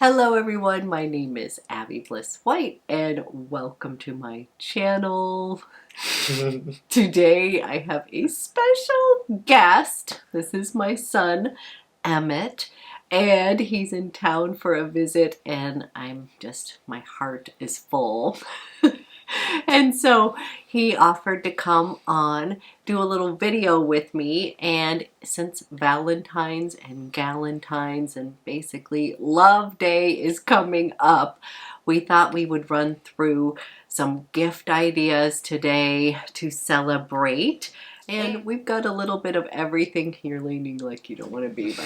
Hello everyone, my name is Abby Bliss White and welcome to my channel. Today I have a special guest. This is my son, Emmet, and he's in town for a visit and my heart is full. And so he offered to come on, do a little video with me, and since Valentine's and Galentine's and basically Love Day is coming up, we thought we would run through some gift ideas today to celebrate. And we've got a little bit of everything. You're leaning like you don't want to be by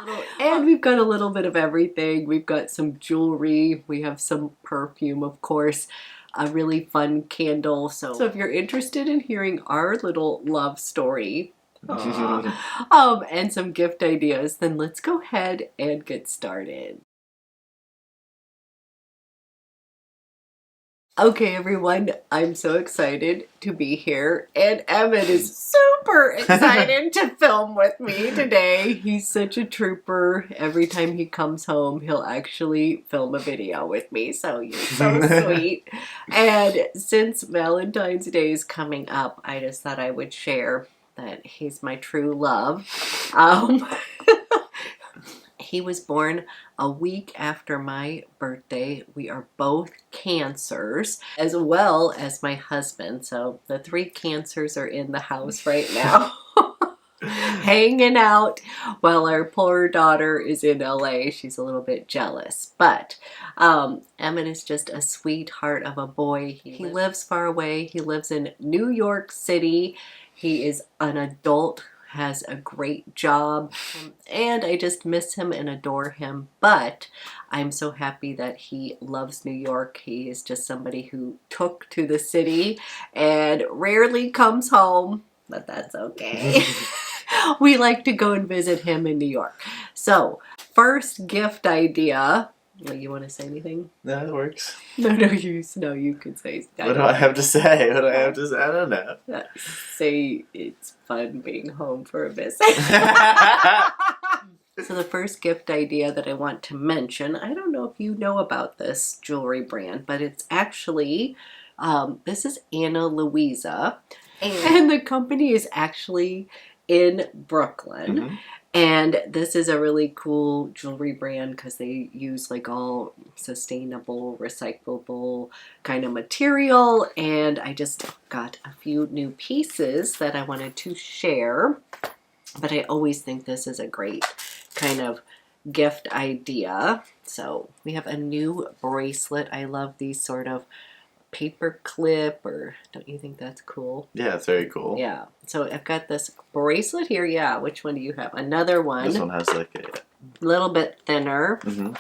me. And we've got a little bit of everything. We've got some jewelry. We have some perfume, of course. A really fun candle. So if you're interested in hearing our little love story and some gift ideas, then let's go ahead and get started. Okay, everyone, I'm so excited to be here, and Emmet is super excited to film with me today. He's such a trooper. Every time he comes home, he'll actually film a video with me, so you're so sweet. And since Valentine's Day is coming up, I just thought I would share that he's my true love. He was born a week after my birthday. We are both Cancers, as well as my husband. So the three Cancers are in the house right now, hanging out, while our poor daughter is in LA. She's a little bit jealous. But Emmet is just a sweetheart of a boy. He lives far away. He lives in New York City. He is an adult, has a great job, and I just miss him and adore him. But I'm so happy that he loves New York. He is just somebody who took to the city and rarely comes home, but that's okay. We like to go and visit him in New York. So, first gift idea. You want to say anything? No, it works. No, you can say. What do I have to say? What do I have to say? I don't know. Say it's fun being home for a visit. So the first gift idea that I want to mention, I don't know if you know about this jewelry brand, but it's actually, this is Ana Luisa, and the company is actually in Brooklyn. Mm-hmm. And this is a really cool jewelry brand because they use like all sustainable, recyclable kind of material. And I just got a few new pieces that I wanted to share. But I always think this is a great kind of gift idea. So we have a new bracelet. I love these sort of paper clip, or don't you think that's cool? Yeah, it's very cool. Yeah. So I've got this bracelet here. Yeah. Which one do you have? Another one. This one has like a little bit thinner. Mm-hmm.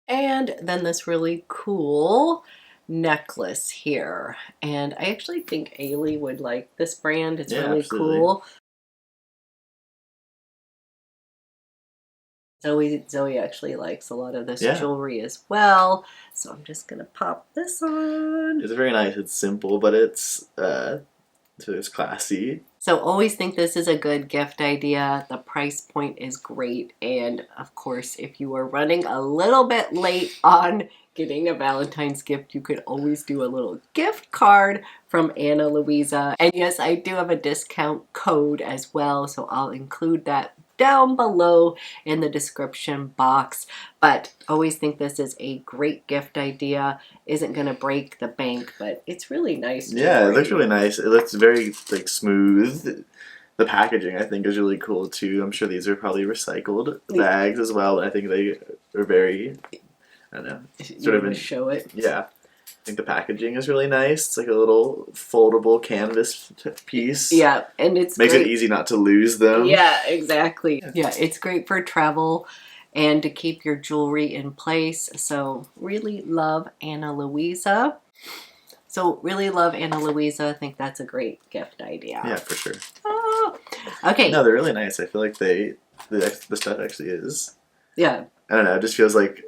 And then this really cool necklace here. And I actually think Ailey would like this brand. It's really cool. Zoe actually likes a lot of this jewelry as well. So I'm just going to pop this on. It's very nice. It's simple, but it's classy. So always think this is a good gift idea. The price point is great. And of course, if you are running a little bit late on getting a Valentine's gift, you could always do a little gift card from Ana Luisa. And yes, I do have a discount code as well, so I'll include that down below in the description box. But always think this is a great gift idea. Isn't going to break the bank, but it's really nice. Yeah, it looks really nice. It looks very like smooth. The packaging, I think, is really cool too. I'm sure these are probably recycled bags as well. I think they are very, I don't know, sort of show it. Yeah. I think the packaging is really nice. It's like a little foldable canvas piece. Yeah, and it makes it easy not to lose them. Yeah, exactly. Yeah, it's great for travel and to keep your jewelry in place. So really love Ana Luisa. I think that's a great gift idea. Yeah, for sure. Oh, okay. No, they're really nice. I feel like the stuff actually is. Yeah. I don't know. It just feels like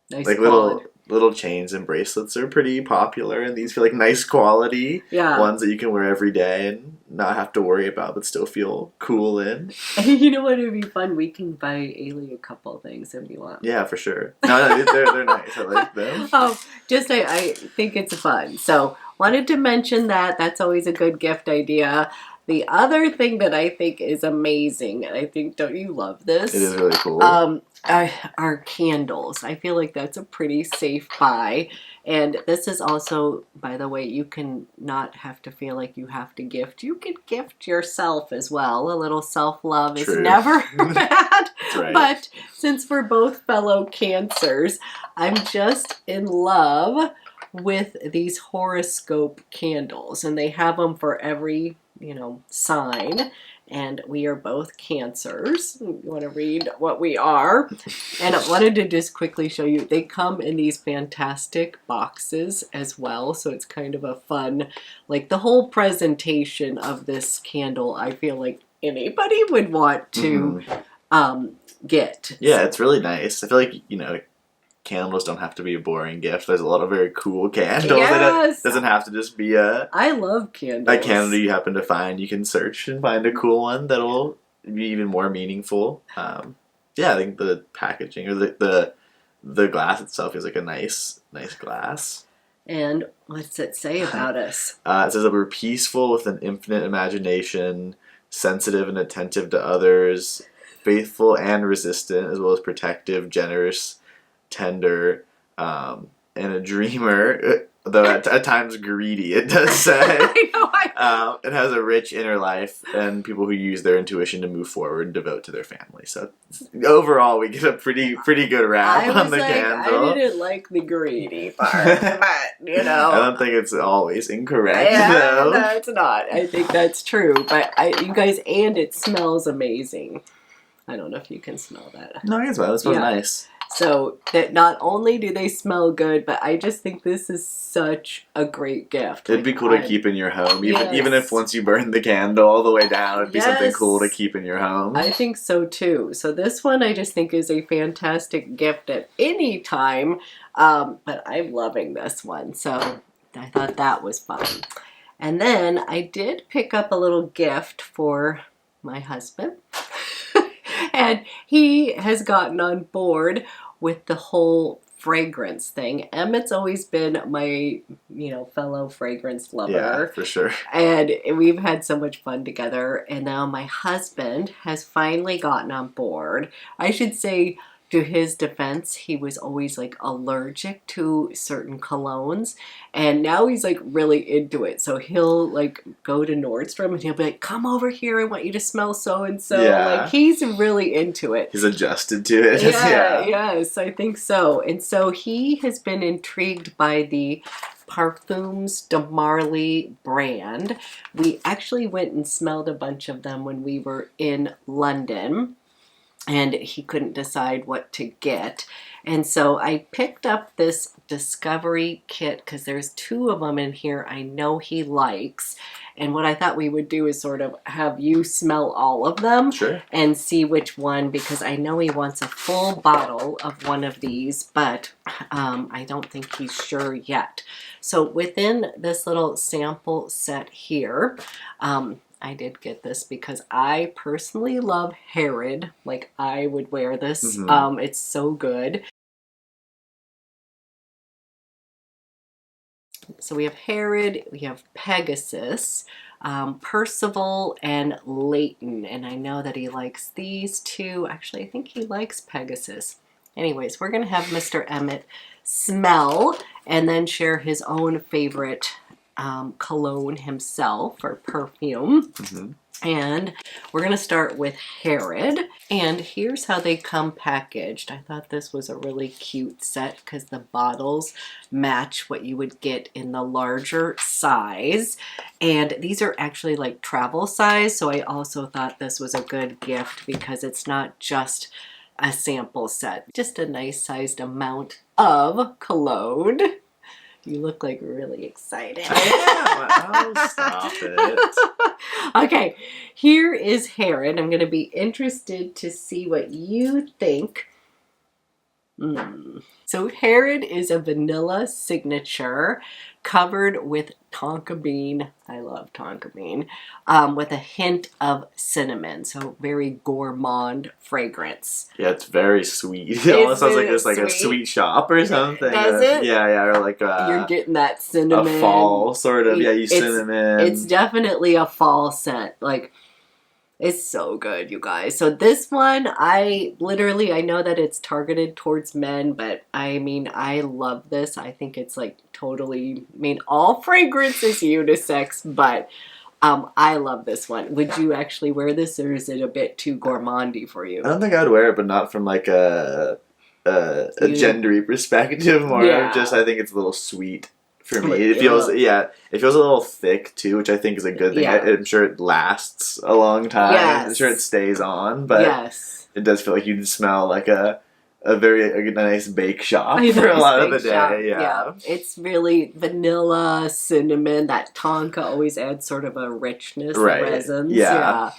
nice like quality. little chains and bracelets are pretty popular, and these feel like nice quality ones that you can wear every day and not have to worry about, but still feel cool in. You know what would be fun? We can buy Ailey a couple things if you want. Yeah, for sure. No, they're nice. I like them. I think it's fun. So wanted to mention that. That's always a good gift idea. The other thing that I think is amazing, and I think, don't you love this? It is really cool. Are candles. I feel like that's a pretty safe buy. And this is also, by the way, you can not have to feel like you have to gift. You can gift yourself as well. A little self-love is never bad. Right. But since we're both fellow Cancers, I'm just in love with these Horoscope candles. And they have them for every sign, and we are both Cancers. You want to read what we are? And I wanted to just quickly show you, they come in these fantastic boxes as well, so it's kind of a fun, like the whole presentation of this candle, I feel like anybody would want to get. Yeah, it's really nice. I feel like, candles don't have to be a boring gift. There's a lot of very cool candles. Yes. It doesn't have to just be I love candles. A candle you happen to find. You can search and find a cool one that'll be even more meaningful. I think the packaging or the glass itself is like a nice glass. And what's it say about us? It says that we're peaceful with an infinite imagination, sensitive and attentive to others, faithful and resistant, as well as protective, generous, tender, and a dreamer, though at times greedy, it does say. I know. It has a rich inner life and people who use their intuition to move forward and devote to their family. So overall, we get a pretty good rap on the candle. I didn't like the greedy part, but I don't think it's always incorrect. No, it's not. I think that's true. But you guys, and it smells amazing. I don't know if you can smell that. No, I can smell it. It smells nice. So that not only do they smell good, but I just think this is such a great gift. It'd be cool to keep in your home, even if once you burn the candle all the way down, it'd be something cool to keep in your home. I think so too. So this one I just think is a fantastic gift at any time, but I'm loving this one. So I thought that was fun. And then I did pick up a little gift for my husband. And he has gotten on board with the whole fragrance thing. Emmet's always been my, fellow fragrance lover. Yeah, for sure. And we've had so much fun together. And now my husband has finally gotten on board. I should say, to his defense, he was always like allergic to certain colognes, and now he's like really into it. So he'll like go to Nordstrom and he'll be like, "Come over here, I want you to smell so and so." Like he's really into it. He's adjusted to it. Yes, I think so. And so he has been intrigued by the Parfums de Marly brand. We actually went and smelled a bunch of them when we were in London. And he couldn't decide what to get. And so I picked up this Discovery kit because there's 2 of them in here I know he likes. And what I thought we would do is sort of have you smell all of them. Sure. And see which one, because I know he wants a full bottle of one of these, but I don't think he's sure yet. So within this little sample set here, I did get this because I personally love Herod. Like, I would wear this. It's so good. So we have Herod, we have Pegasus, Percival, and Leighton. And I know that he likes these 2. Actually, I think he likes Pegasus. Anyways, we're going to have Mr. Emmet smell and then share his own favorite cologne himself, or perfume. And we're going to start with Herod. And here's how they come packaged. I thought this was a really cute set because the bottles match what you would get in the larger size. And these are actually like travel size. So I also thought this was a good gift because it's not just a sample set, just a nice sized amount of cologne. You look like really excited. I am. Oh, stop it. Okay, here is Herod. I'm going to be interested to see what you think. So Herod is a vanilla signature covered with tonka bean. I love tonka bean. With a hint of cinnamon. So very gourmand fragrance. Yeah, it's very sweet. It almost sounds like it's like a sweet? sweet shop or something. Does it? Yeah, or like You're getting that cinnamon. a fall sort of. Yeah, cinnamon. It's definitely a fall scent. Like, it's so good, you guys. So this one, I know that it's targeted towards men, but I mean, I love this. I think it's like totally, I mean, all fragrance is unisex, but I love this one. Would you actually wear this, or is it a bit too gourmandy for you? I don't think I'd wear it, but not from like a gendery perspective. More just, I think it's a little sweet. For me, it feels a little thick too, which I think is a good thing. Yeah. I'm sure it lasts a long time. Yes. I'm sure it stays on, but it does feel like you'd smell like a nice bake shop for a lot of the day. Yeah, it's really vanilla, cinnamon. That tonka always adds sort of a richness, resins. Yeah.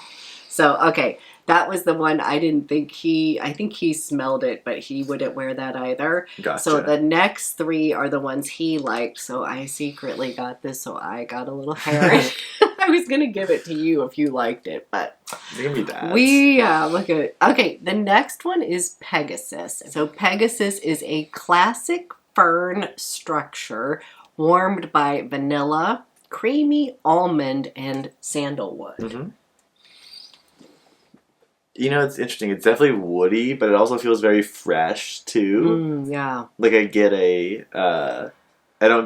So okay. That was the one I think he smelled it, but he wouldn't wear that either. Gotcha. So the next three are the ones he liked. So I secretly got this, so I got a little hair. I was going to give it to you if you liked it, but you're going to be that. Look at it. Okay, the next one is Pegasus. So Pegasus is a classic fern structure warmed by vanilla, creamy almond, and sandalwood. Mm-hmm. You know, it's interesting. It's definitely woody, but it also feels very fresh too. Yeah. Like I don't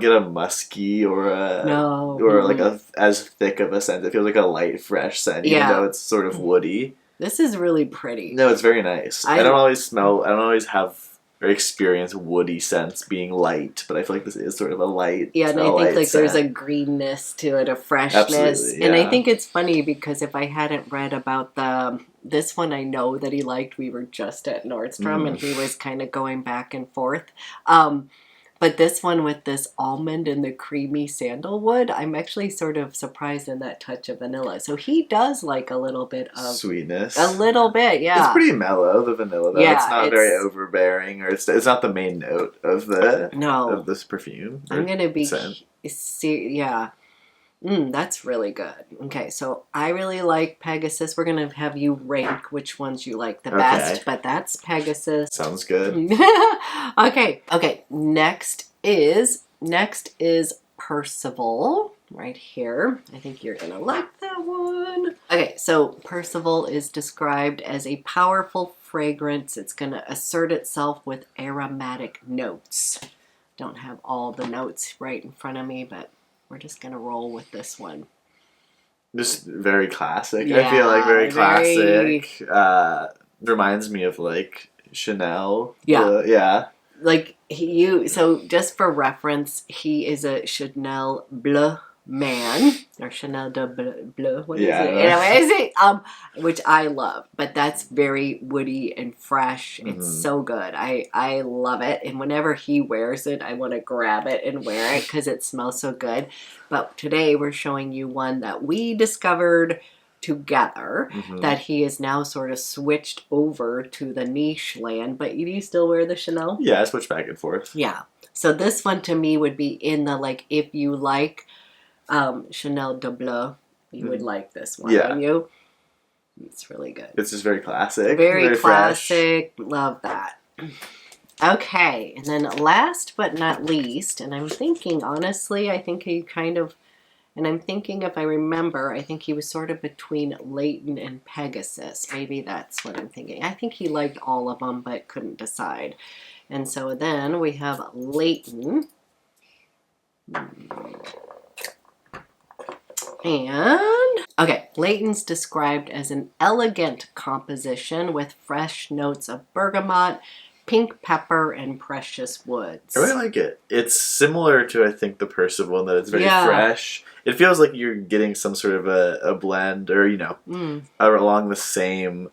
get a musky or like as thick of a scent. It feels like a light, fresh scent, even though it's sort of woody. This is really pretty. No, it's very nice. I don't always have or experience woody scents being light, but I feel like this is sort of a light. Yeah, and I think like there's a greenness to it, a freshness. Absolutely, yeah. And I think it's funny because if I hadn't read about this one, I know that he liked. We were just at Nordstrom and he was kind of going back and forth. But this one with this almond and the creamy sandalwood, I'm actually sort of surprised in that touch of vanilla. So he does like a little bit of sweetness. A little bit, yeah. It's pretty mellow, the vanilla, though. Yeah, it's not very overbearing, or it's not the main note of this perfume. I'm gonna be scent. That's really good. Okay, so I really like Pegasus. We're going to have you rank which ones you like the best, but that's Pegasus. Sounds good. Okay. Next is Percival right here. I think you're going to like that one. Okay, so Percival is described as a powerful fragrance. It's going to assert itself with aromatic notes. Don't have all the notes right in front of me, but we're just going to roll with this one. Just very classic. Yeah, I feel like very classic. Reminds me of like Chanel. Yeah. Like so just for reference, he is a Chanel Bleu man, or Chanel de Bleu, what is it? Anyway, which I love, but that's very woody and fresh. It's so good. I love it, and whenever he wears it, I want to grab it and wear it because it smells so good. But today we're showing you one that we discovered together, that he is now sort of switched over to the niche land. But do you still wear the Chanel? Yeah, I switch back and forth. Yeah. So this one to me would be in the, like, if you like Chanel de Bleu, you would like this one, wouldn't you? It's really good. It's just very classic. Very classic. Fresh. Love that. Okay, and then last but not least, and I'm thinking, honestly, I think he kind of, and I'm thinking if I remember, I think he was sort of between Leighton and Pegasus. Maybe that's what I'm thinking. I think he liked all of them, but couldn't decide. And so then we have Leighton. And, okay, Leighton's described as an elegant composition with fresh notes of bergamot, pink pepper, and precious woods. I really like it. It's similar to, I think, the Percival in that it's very fresh. It feels like you're getting some sort of a blend, or, along the same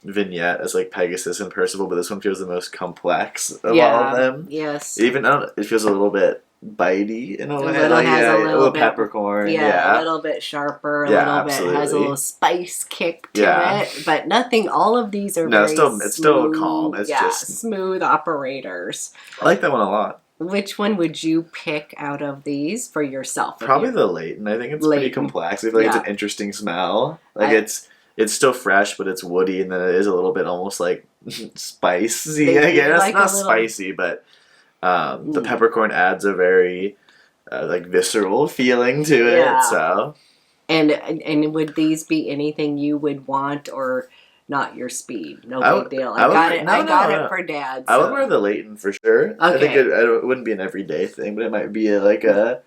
vignette as like Pegasus and Percival, but this one feels the most complex of all of them. Yes. Even, it feels a little bit bitey in a way. Has a little bit peppercorn. Yeah, a little bit sharper. A little absolutely. bit has a little spice kick to it, but nothing. All of these are very it's still calm. It's just smooth operators. I like that one a lot. Which one would you pick out of these for yourself? Probably the Leighton. I think it's pretty complex. I feel like it's an interesting smell. Like it's still fresh, but it's woody, and then it is a little bit almost like spicy. I guess like not spicy, but the peppercorn adds a very like visceral feeling to it. So, and would these be anything you would want or not your speed? No big deal. I got it for Dad. So. I would wear the Leighton for sure. Okay. I think it wouldn't be an everyday thing, but it might be like a.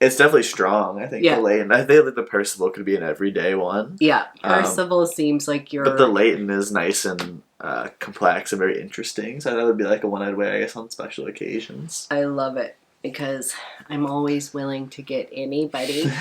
It's definitely strong. I think the Leighton. I think that the Percival could be an everyday one. Yeah, Percival seems like your. But the Leighton is nice and complex and very interesting. So that would be like a one I'd wear, I guess, on special occasions. I love it because I'm always willing to get anybody.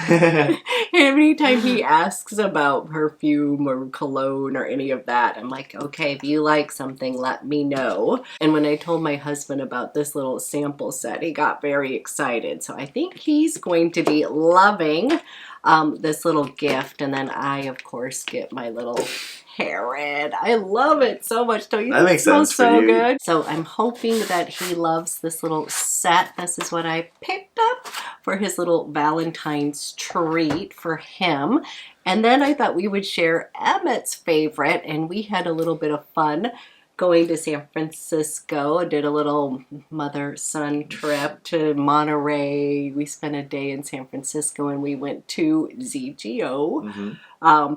Every time he asks about perfume or cologne or any of that, I'm like, okay, if you like something, let me know. And when I told my husband about this little sample set, he got very excited. So I think he's going to be loving this little gift. And then I, of course, get my little Herod. I love it so much. Don't you? That makes sense for you. Good. So I'm hoping that he loves this little set. This is what I picked up for his little Valentine's treat for him. And then I thought we would share Emmet's favorite, and we had a little bit of fun going to San Francisco. Did a little mother-son trip to Monterey. We spent a day in San Francisco, and we went to ZGO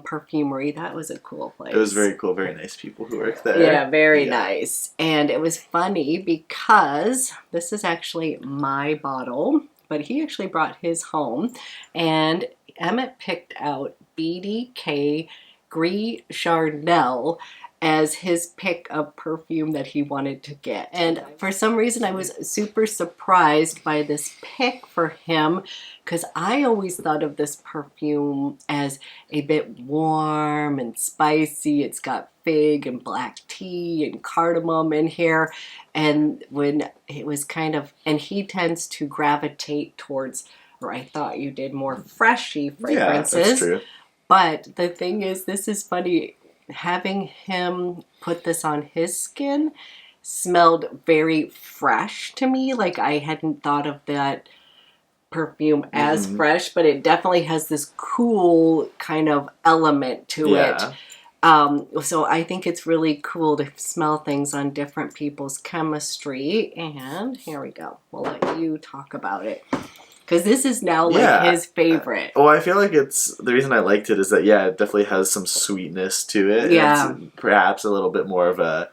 Perfumery. That was a cool place. It was very cool. Very nice people who worked there. Yeah, very nice. And it was funny because this is actually my bottle, but he actually brought his home, and Emmet picked out BDK Gris Charnel as his pick of perfume that he wanted to get. And for some reason, I was super surprised by this pick for him because I always thought of this perfume as a bit warm and spicy. It's got fig and black tea and cardamom in here. And when it was and he tends to gravitate towards, or I thought you did, more freshy fragrances. Yeah, that's true. But the thing is, this is funny. Having him put this on his skin smelled very fresh to me. Like I hadn't thought of that perfume as fresh, but it definitely has this cool kind of element to it. So I think it's really cool to smell things on different people's chemistry. And here we go. We'll let you talk about it. Because this is now his favorite. Well, I feel like the reason I liked it is that, it definitely has some sweetness to it. Yeah. It's perhaps a little bit more of a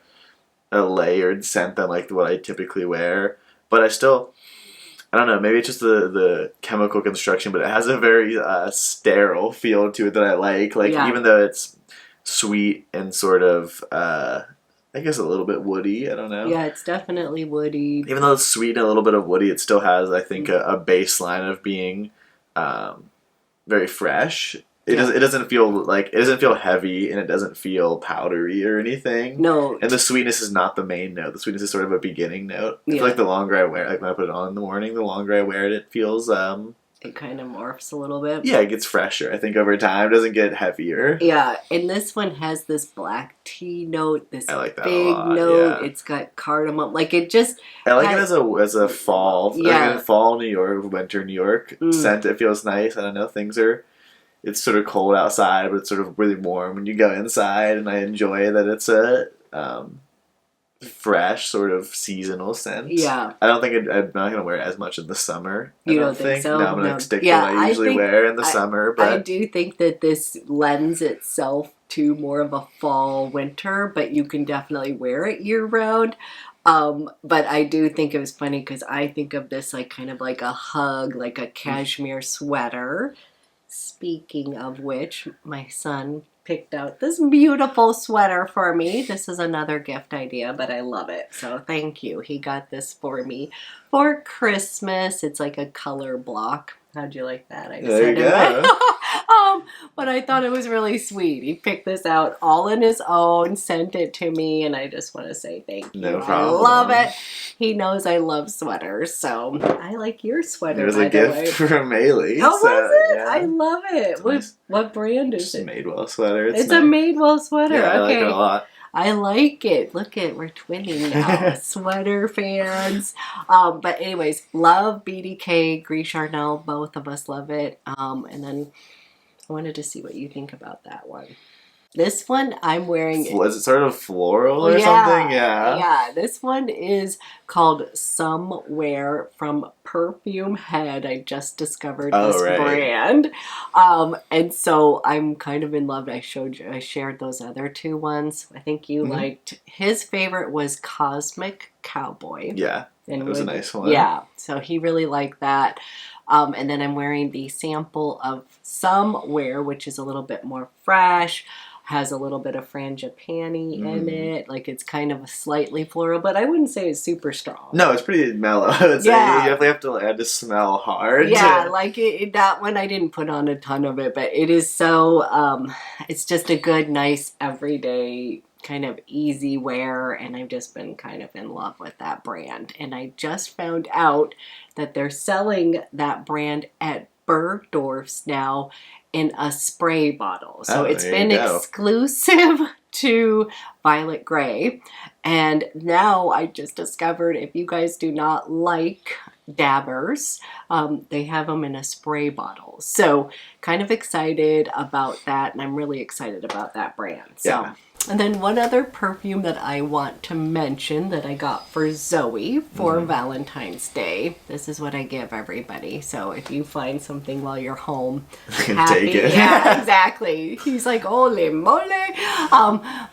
layered scent than like what I typically wear. But I don't know, maybe it's just the chemical construction, but it has a very sterile feel to it that I like. Like, even though it's sweet and sort of... I guess a little bit woody. I don't know. Yeah, it's definitely woody. Even though it's sweet and a little bit of woody, it still has, I think, a baseline of being very fresh. It doesn't feel heavy, and it doesn't feel powdery or anything. No. And the sweetness is not the main note. The sweetness is sort of a beginning note. I feel like the longer I wear it, like when I put it on in the morning, the longer I wear it, it feels it kind of morphs a little bit. Yeah, it gets fresher, I think, over time. It doesn't get heavier. Yeah, and this one has this black tea note, this I like that big a lot, note. It's got cardamom. Like, it just... I like it as a fall. Yeah. Like fall New York, winter New York scent. It feels nice. I don't know, it's sort of cold outside, but it's sort of really warm when you go inside, and I enjoy that it's a... fresh, sort of seasonal scent. Yeah. I don't think I'm not going to wear it as much in the summer. You don't think so? No, I'm going to stick to what I usually wear in the summer. But I do think that this lends itself to more of a fall, winter, but you can definitely wear it year round. But I do think it was funny because I think of this like kind of like a hug, like a cashmere sweater. Speaking of which, my son picked out this beautiful sweater for me. This is another gift idea, but I love it. So thank you. He got this for me for Christmas. It's like a color block. How'd you like that? There you go. But I thought it was really sweet. He picked this out all on his own, sent it to me, and I just want to say thank you. No problem. I love it. He knows I love sweaters, so I like your sweater. It was a gift from Ailey. Oh, so, was it? yeah. I love it. What brand is it? Madewell sweater. It's a Madewell sweater. Yeah, I like okay. it a lot. I like it. Look at, we're twinning now. Sweater fans. But anyways, love BDK, Gris Charnel. Both of us love it. And then I wanted to see what you think about that one. This one I'm wearing. Was it sort of floral or something? Yeah. Yeah. This one is called Somewhere from Perfume Head. I just discovered this brand. And so I'm kind of in love. I shared those other two ones. I think you liked. His favorite was Cosmic Cowboy. Yeah. And it was a nice one. Yeah. So he really liked that. And then I'm wearing the sample of Somewhere, which is a little bit more fresh. Has a little bit of frangipani in it. Like, it's kind of slightly floral, but I wouldn't say it's super strong. No, it's pretty mellow. I would say you definitely have to add to smell hard. Yeah, like that one I didn't put on a ton of it, but it is so, it's just a good, nice, everyday kind of easy wear, and I've just been kind of in love with that brand. And I just found out that they're selling that brand at Bergdorf's now in a spray bottle. So it's been exclusive to Violet Grey. And now I just discovered, if you guys do not like dabbers, they have them in a spray bottle. So kind of excited about that, and I'm really excited about that brand. So. Yeah. And then one other perfume that I want to mention that I got for Zoe for Valentine's Day. This is what I give everybody. So if you find something while you're home, take it. Yeah, exactly. He's like, ole mole.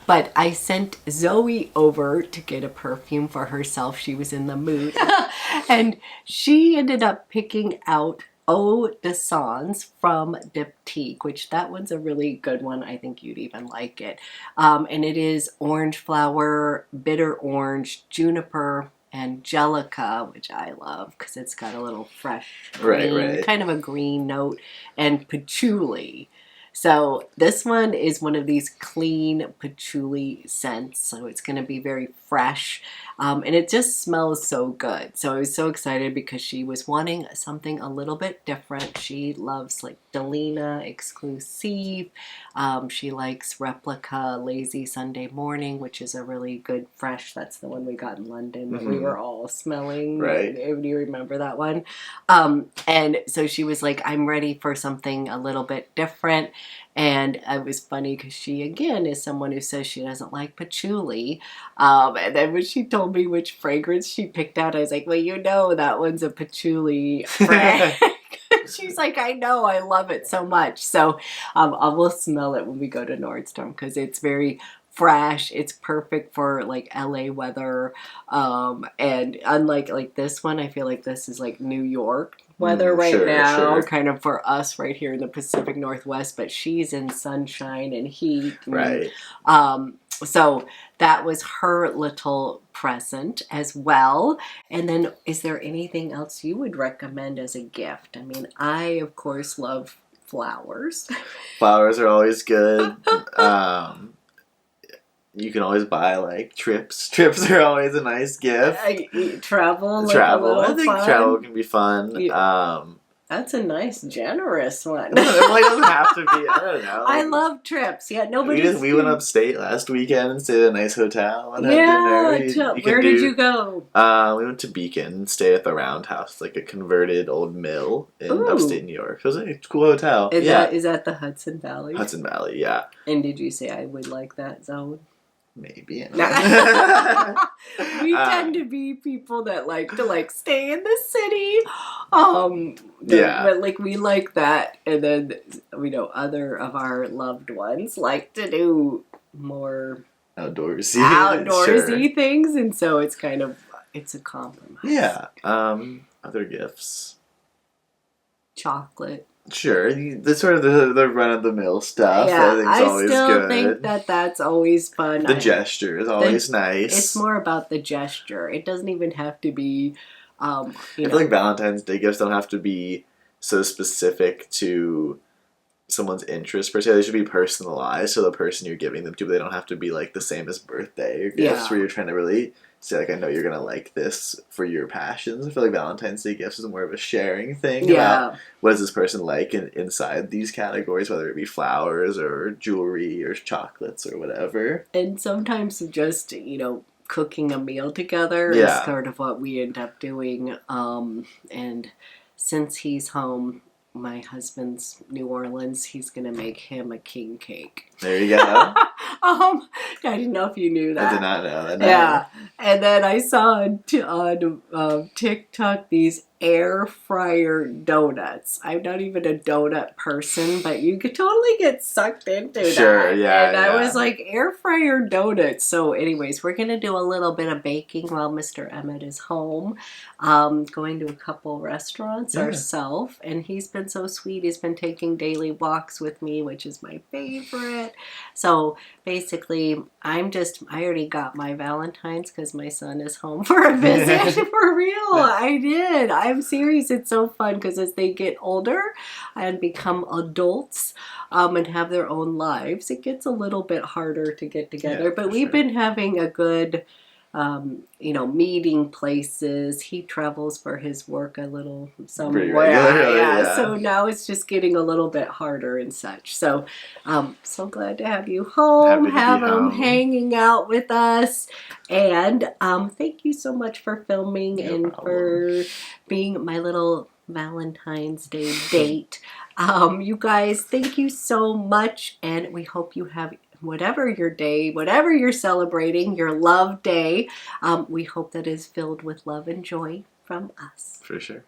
But I sent Zoe over to get a perfume for herself. She was in the mood. And she ended up picking out Eau de Sans from Diptyque, which that one's a really good one. I think you'd even like it. And it is orange flower, bitter orange, juniper, angelica, which I love because it's got a little fresh green, kind of a green note, and patchouli. So this one is one of these clean patchouli scents, so it's going to be very fresh, and it just smells so good. So I was so excited because she was wanting something a little bit different. She loves like Delina Exclusive. She likes Replica Lazy Sunday Morning, which is a really good fresh. That's the one we got in London that we were all smelling. Right. Do you remember that one? And so she was like, I'm ready for something a little bit different. And it was funny because she, again, is someone who says she doesn't like patchouli. And then when she told me which fragrance she picked out, I was like, well, you know that one's a patchouli fragrance. She's like, I know, I love it so much. So I will smell it when we go to Nordstrom because it's very fresh. It's perfect for like LA weather. And unlike like this one, I feel like this is like New York weather now, kind of for us right here in the Pacific Northwest, but she's in sunshine and heat. Right. So that was her little present as well. And then is there anything else you would recommend as a gift? I mean, I, of course, love flowers. Flowers are always good. You can always buy like trips. Trips are always a nice gift. Travel. I think travel can be fun. That's a nice, generous one. It doesn't have to be. I don't know. I love trips. Yeah, we went upstate last weekend and stayed at a nice hotel. And where did you go? We went to Beacon and stayed at the Roundhouse, like a converted old mill in upstate New York. It was a cool hotel. Is that the Hudson Valley? Hudson Valley, yeah. And did you say I would like that zone? Maybe. We tend to be people that like to stay in the city. But like we like that, and then we know other of our loved ones like to do more outdoorsy things, and so it's a compromise. Yeah. Other gifts. Chocolate. Sure, the sort of the run-of-the-mill stuff. Yeah, I still think that's always fun. The gesture is always nice. It's more about the gesture. It doesn't even have to be, I feel like Valentine's Day gifts don't have to be so specific to someone's interest per se. They should be personalized, so the person you're giving them to, they don't have to be like the same as birthday or gifts, where you're trying to really say like, I know you're gonna like this for your passions. I feel like Valentine's Day gifts is more of a sharing thing about what does this person like inside these categories, whether it be flowers or jewelry or chocolates or whatever. And sometimes just, cooking a meal together is sort of what we end up doing. And since he's home, my husband's New Orleans, he's gonna make him a king cake. There you go. I didn't know if you knew that. I did not know that. No. Yeah, and then I saw on TikTok these air fryer donuts. I'm not even a donut person, but you could totally get sucked into that. Sure, yeah. And I was like, air fryer donuts. So anyways, we're going to do a little bit of baking while Mr. Emmet is home. Going to a couple restaurants ourselves. And he's been so sweet. He's been taking daily walks with me, which is my favorite. So basically, I already got my Valentine's because my son is home for a visit. For real, I did. I'm serious. It's so fun because as they get older and become adults and have their own lives, it gets a little bit harder to get together. But we've been having a good, meeting places. He travels for his work a little somewhere. So now it's just getting a little bit harder and such. So so glad to have you home, have him hanging out with us. And thank you so much for filming for being my little Valentine's Day date. You guys, thank you so much. And we hope you have whatever your day, whatever you're celebrating, your love day, we hope that is filled with love and joy from us. For sure.